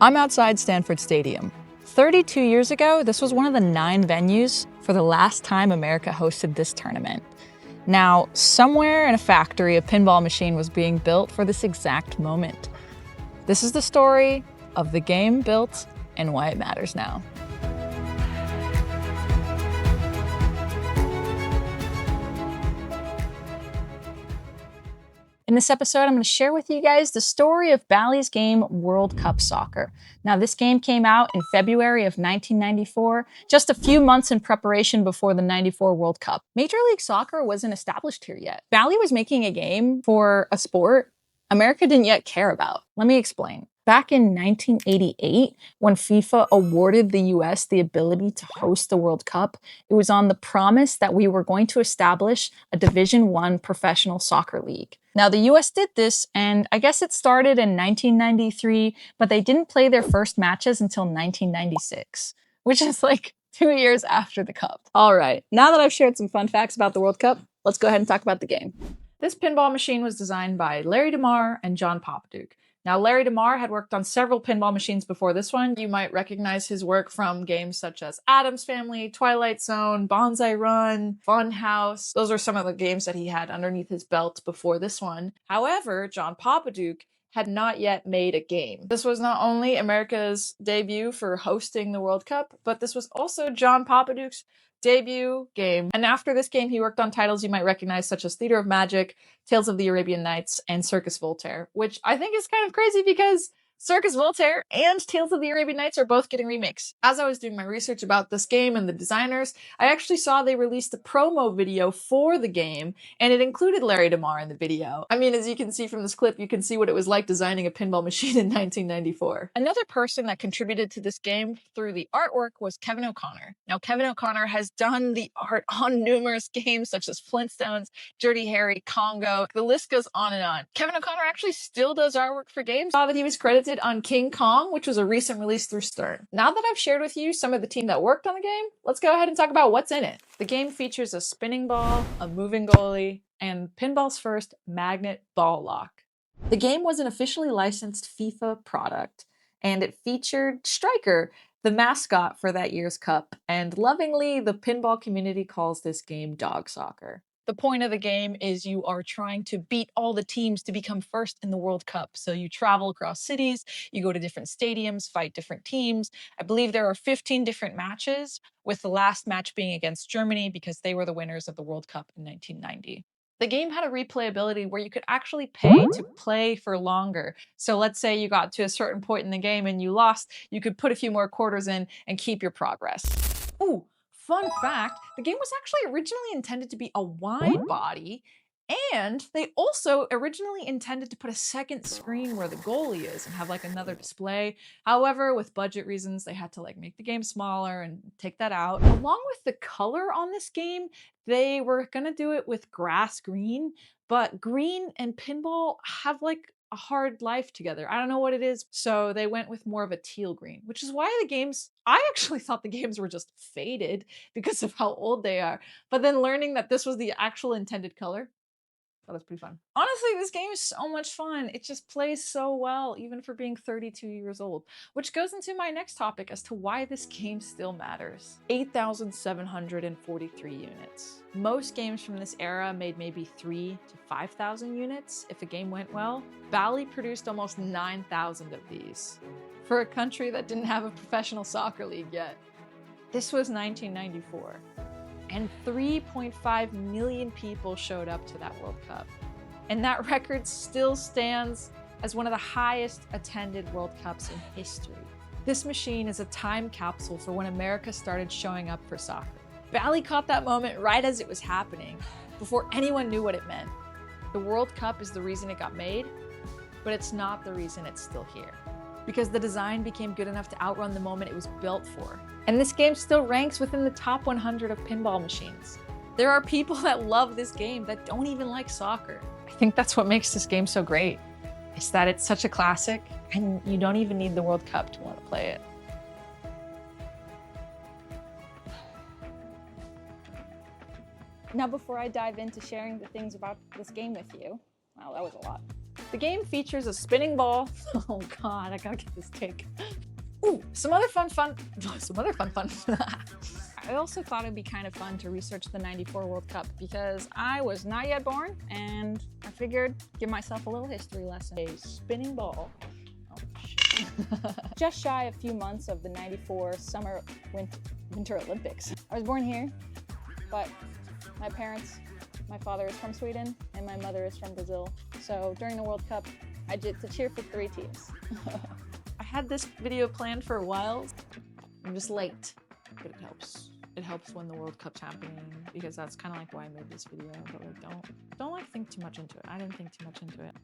I'm outside Stanford Stadium. 32 years ago, this was one of the 9 venues for the last time America hosted this tournament. Now, somewhere in a factory, a pinball machine was being built for this exact moment. This is the story of the game built and why it matters now. In this episode, I'm going to share with you guys the story of Bally's game World Cup Soccer. Now, this game came out in February of 1994, just a few months in preparation before the '94 World Cup. Major League Soccer wasn't established here yet. Bally was making a game for a sport America didn't yet care about. Let me explain. Back in 1988, when FIFA awarded the US the ability to host the World Cup, it was on the promise that we were going to establish a Division I professional soccer league. Now, the US did this, and I guess it started in 1993, but they didn't play their first matches until 1996, which is like 2 years after the Cup. All right, now that I've shared some fun facts about the World Cup, let's go ahead and talk about the game. This pinball machine was designed by Larry DeMar and John Popadiuk. Now, Larry DeMar had worked on several pinball machines before this one. You might recognize his work from games such as Addams Family, Twilight Zone, Bonsai Run, Funhouse. Those are some of the games that he had underneath his belt before this one. However, John Popadiuk had not yet made a game. This was not only America's debut for hosting the World Cup, but this was also John Popadiuk's debut game. And after this game, he worked on titles you might recognize such as Theater of Magic, Tales of the Arabian Nights, and Circus Voltaire, which I think is kind of crazy because Circus Voltaire and Tales of the Arabian Nights are both getting remakes. As I was doing my research about this game and the designers, I actually saw they released a promo video for the game, and it included Larry DeMar in the video. I mean, as you can see from this clip, you can see what it was like designing a pinball machine in 1994. Another person that contributed to this game through the artwork was Kevin O'Connor. Now, Kevin O'Connor has done the art on numerous games such as Flintstones, Dirty Harry, Congo, the list goes on and on. Kevin O'Connor actually still does artwork for games. I saw that he was credited on King Kong, which was a recent release through Stern. Now that I've shared with you some of the team that worked on the game, let's go ahead and talk about what's in it. The game features a spinning ball, a moving goalie, and pinball's first magnet ball lock. The game was an officially licensed FIFA product, and it featured Striker, the mascot for that year's cup, and lovingly, the pinball community calls this game dog soccer. The point of the game is you are trying to beat all the teams to become first in the World Cup. So you travel across cities, you go to different stadiums, fight different teams. I believe there are 15 different matches, with the last match being against Germany because they were the winners of the World Cup in 1990. The game had a replayability where you could actually pay to play for longer. So let's say you got to a certain point in the game and you lost, you could put a few more quarters in and keep your progress. Ooh. Fun fact, the game was actually originally intended to be a wide body, and they also originally intended to put a second screen where the goalie is and have like another display. However, with budget reasons, they had to like make the game smaller and take that out. Along with the color on this game, they were gonna do it with grass green, but green and pinball have like a hard life together. I don't know what it is. So they went with more of a teal green, which is why I actually thought the games were just faded because of how old they are. But then learning that this was the actual intended color, that was pretty fun. Honestly, this game is so much fun. It just plays so well, even for being 32 years old, which goes into my next topic as to why this game still matters. 8,743 units. Most games from this era made maybe 3,000 to 5,000 units if a game went well. Bally produced almost 9,000 of these for a country that didn't have a professional soccer league yet. This was 1994. And 3.5 million people showed up to that World Cup. And that record still stands as one of the highest attended World Cups in history. This machine is a time capsule for when America started showing up for soccer. Bally caught that moment right as it was happening, before anyone knew what it meant. The World Cup is the reason it got made, but it's not the reason it's still here. Because the design became good enough to outrun the moment it was built for. And this game still ranks within the top 100 of pinball machines. There are people that love this game that don't even like soccer. I think that's what makes this game so great, is that it's such a classic and you don't even need the World Cup to want to play it. Now, before I dive into sharing the things about this game with you, wow, that was a lot. The game features a spinning ball. Oh God, I gotta get this take. Ooh, some other fun. I also thought it'd be kind of fun to research the '94 World Cup because I was not yet born, and I figured give myself a little history lesson. A spinning ball. Oh shit. Just shy a few months of the '94 Winter Olympics. I was born here, but my father is from Sweden and my mother is from Brazil. So during the World Cup, I get to cheer for 3 teams. I had this video planned for a while. I'm just late, but it helps. It helps when the World Cup's happening because that's kind of like why I made this video. But like, don't like think too much into it. I didn't think too much into it.